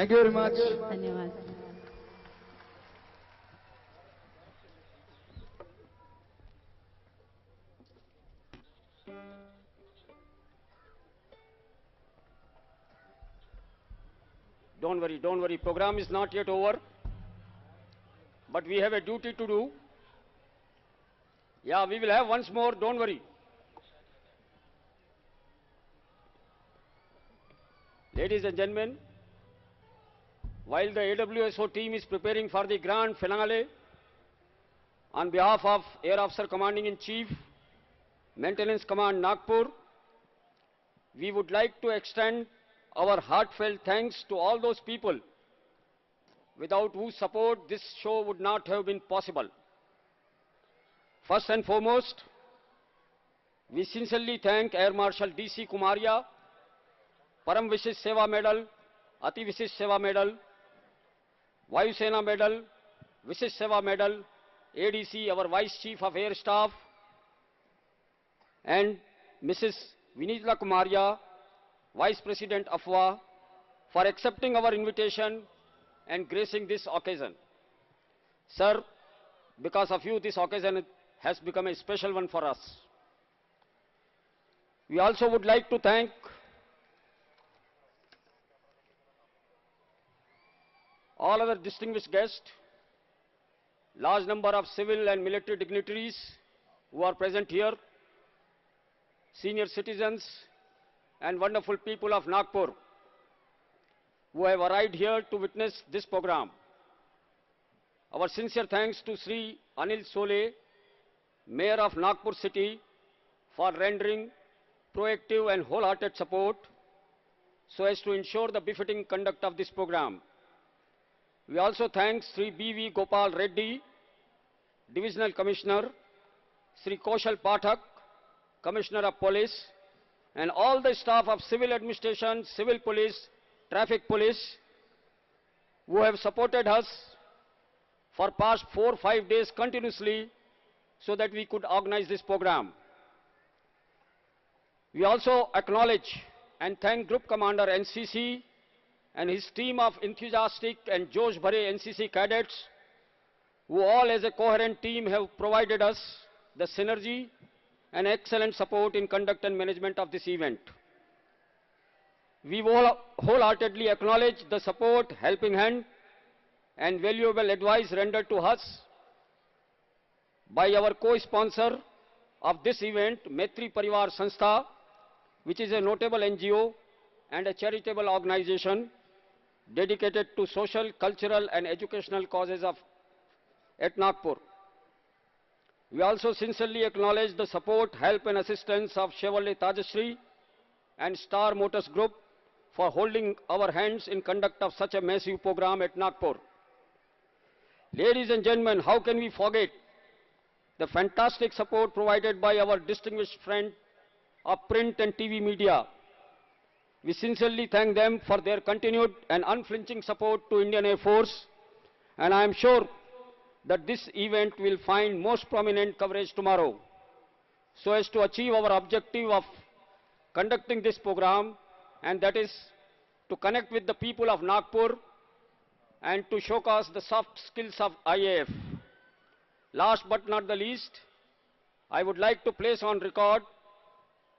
Thank you very much. धन्यवाद. Don't worry. Program is not yet over, but we have a duty to do. Yeah, we will have once more, don't worry. Ladies and gentlemen, while the AWSO team is preparing for the grand finale, on behalf of Air Officer Commanding in Chief, Maintenance Command Nagpur, we would like to extend our heartfelt thanks to all those people without whose support this show would not have been possible. First and foremost, we sincerely thank Air Marshal D.C. Kumaria, Param Vishish Seva Medal, Ati Vishish Seva Medal, Vayu Sena Medal, Vishish Seva Medal, ADC, our Vice Chief of Air Staff, and Mrs. Vinitha Kumaria, Vice President AFWA, for accepting our invitation and gracing this occasion. Sir, because of you, this occasion has become a special one for us. We also would like to thank all other distinguished guests, large number of civil and military dignitaries who are present here, senior citizens, and wonderful people of Nagpur who have arrived here to witness this program. Our sincere thanks to Sri Anil Sole, Mayor of Nagpur City, for rendering proactive and wholehearted support so as to ensure the befitting conduct of this program. We also thank Sri B.V. Gopal Reddy, Divisional Commissioner, Sri Kaushal Pathak, Commissioner of Police, and all the staff of Civil Administration, Civil Police, Traffic Police, who have supported us for past 4 or 5 days continuously so that we could organize this program. We also acknowledge and thank Group Commander NCC and his team of enthusiastic and Josh Bhare NCC cadets, who all as a coherent team have provided us the synergy and excellent support in conduct and management of this event. We wholeheartedly acknowledge the support, helping hand, and valuable advice rendered to us by our co-sponsor of this event, Maitri Parivar Sanstha, which is a notable NGO and a charitable organization dedicated to social, cultural, and educational causes at Nagpur. We also sincerely acknowledge the support, help, and assistance of Chevrolet Tajashri and Star Motors Group for holding our hands in conduct of such a massive program at Nagpur. Ladies and gentlemen, how can we forget the fantastic support provided by our distinguished friend of print and TV media? We sincerely thank them for their continued and unflinching support to Indian Air Force, and I am sure that this event will find most prominent coverage tomorrow, so as to achieve our objective of conducting this program, and that is to connect with the people of Nagpur and to showcase the soft skills of IAF. Last but not the least, I would like to place on record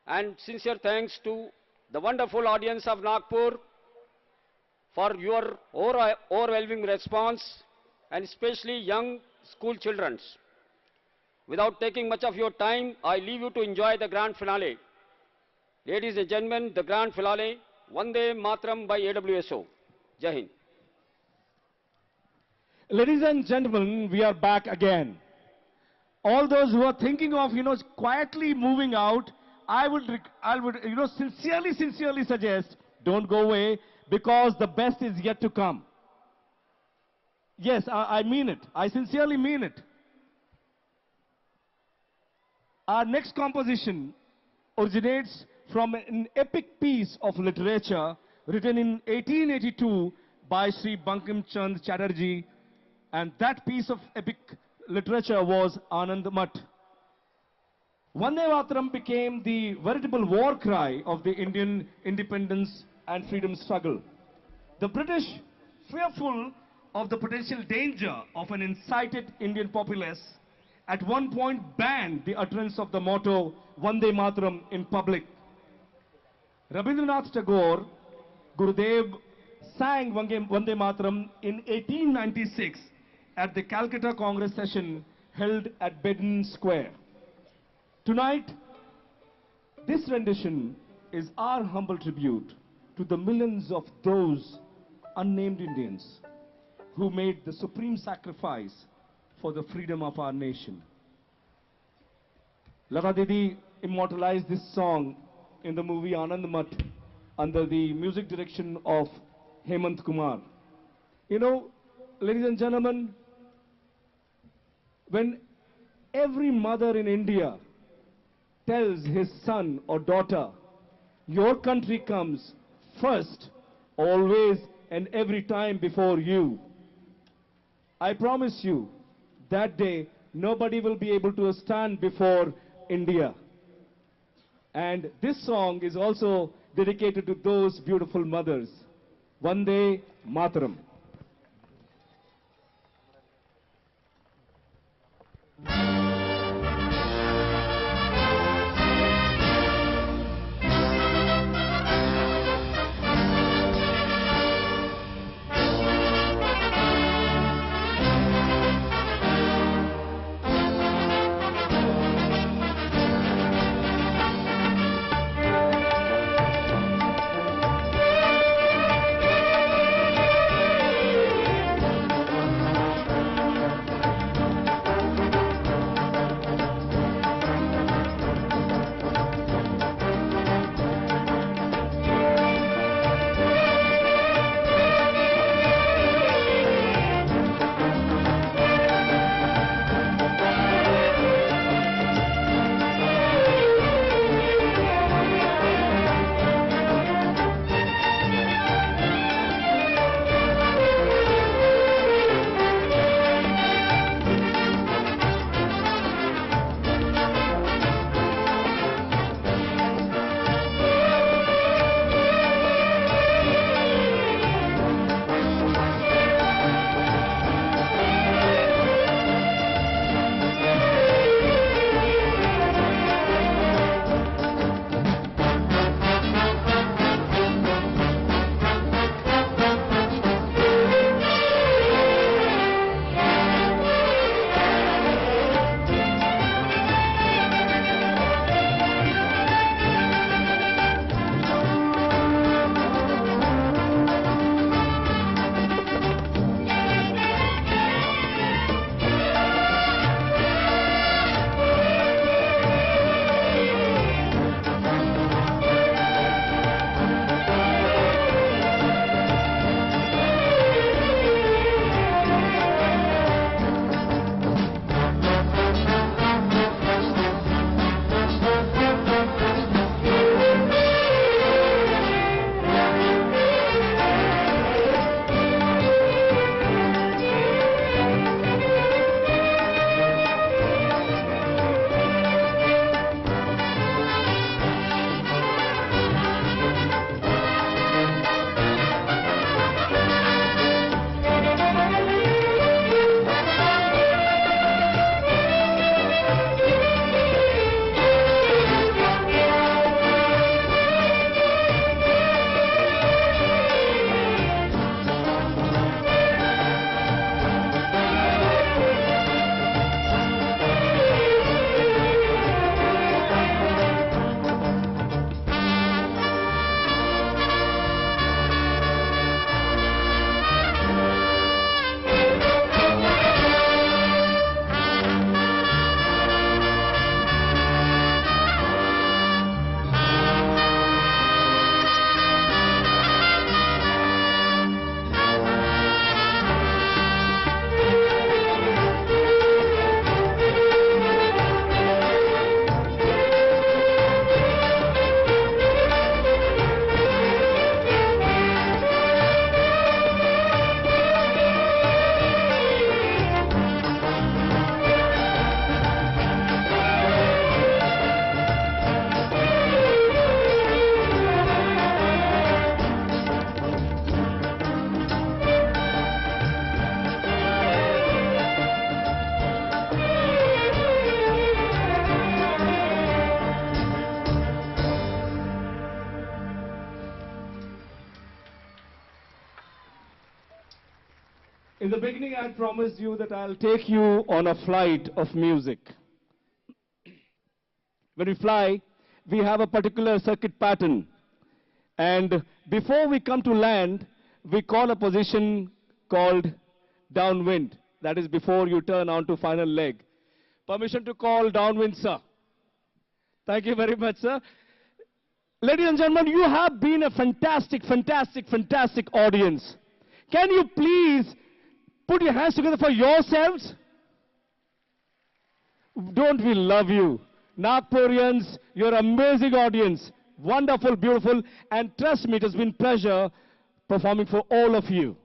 and sincere thanks to the wonderful audience of Nagpur for your overwhelming response, and especially young school children. Without taking much of your time, I leave you to enjoy the grand finale. Ladies and gentlemen, the grand finale, Vande Mataram by AWSO. Jai Hind. Ladies and gentlemen, we are back again. All those who are thinking of, quietly moving out, I would, sincerely suggest, don't go away, because the best is yet to come. Yes, I mean it. I sincerely mean it. Our next composition originates from an epic piece of literature written in 1882 by Sri Bankim Chand Chatterjee, and that piece of epic literature was Anand Mat. Vande Mataram became the veritable war cry of the Indian independence and freedom struggle. The British fearful of the potential danger of an incited Indian populace, at one point banned the utterance of the motto Vande Mataram in public. Rabindranath Tagore, Gurudev, sang Vande Mataram in 1896 at the Calcutta Congress session held at Bedouin Square. Tonight, this rendition is our humble tribute to the millions of those unnamed Indians who made the supreme sacrifice for the freedom of our nation. Lata Didi immortalized this song in the movie Anand Mat under the music direction of Hemant Kumar. You know, ladies and gentlemen, when every mother in India tells his son or daughter, your country comes first, always and every time before you, I promise you, that day nobody will be able to stand before India. And this song is also dedicated to those beautiful mothers. Vande Mataram. In the beginning, I promised you that I'll take you on a flight of music. When we fly, we have a particular circuit pattern. And before we come to land, we call a position called downwind. That is before you turn on to final leg. Permission to call downwind, sir. Thank you very much, sir. Ladies and gentlemen, you have been a fantastic, fantastic, fantastic audience. Can you please put your hands together for yourselves? Don't we love you? Nagpurians, you're an amazing audience. Wonderful, beautiful, and trust me, it has been pleasure performing for all of you.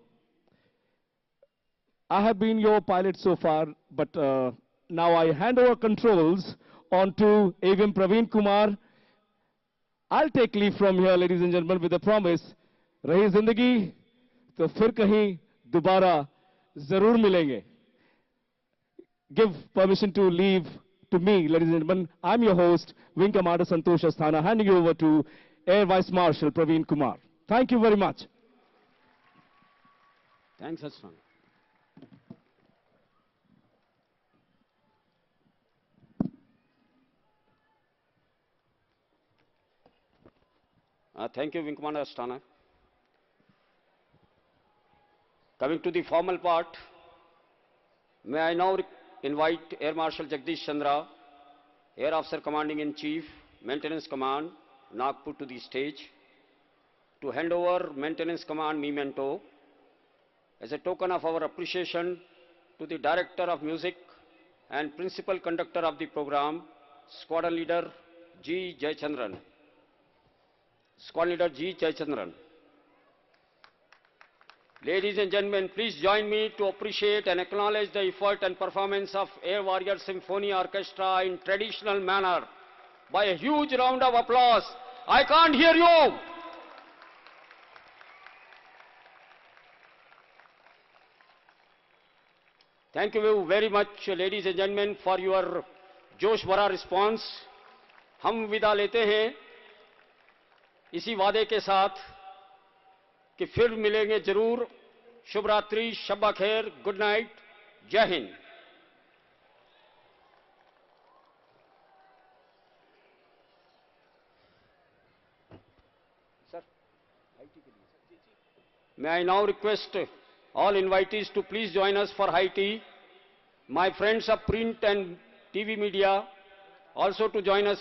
I have been your pilot so far, but now I hand over controls on to AVM Praveen Kumar. I'll take leave from here, ladies and gentlemen, with a promise. Rahi zindagi, to fir kahin dobara zarur milenge. Give permission to leave to me, ladies and gentlemen. I'm your host, Wing Commander Santosh Asthana, handing you over to Air Vice Marshal Praveen Kumar. Thank you very much. Thanks, Asthana. Thank you, Wing Commander Asthana. Coming to the formal part, may I now invite Air Marshal Jagdish Chandra, Air Officer Commanding in Chief, Maintenance Command, Nagpur, to the stage to hand over Maintenance Command memento as a token of our appreciation to the Director of Music and Principal Conductor of the program, Squadron Leader G. Jayachandran. Squadron Leader G. Jayachandran. Ladies and gentlemen, please join me to appreciate and acknowledge the effort and performance of Air Warrior Symphony Orchestra in traditional manner by a huge round of applause. I can't hear you. Thank you very much, ladies and gentlemen, for your जोश भरा response. हम विदा लेते हैं इसी वादे के साथ कि फिर मिलेंगे जरूर. शुभ रात्रि, शब्बा खैर, गुड नाइट, जय Hind. Sir, may I now request all invitees to please join us for high tea. My friends of print and TV media also to join us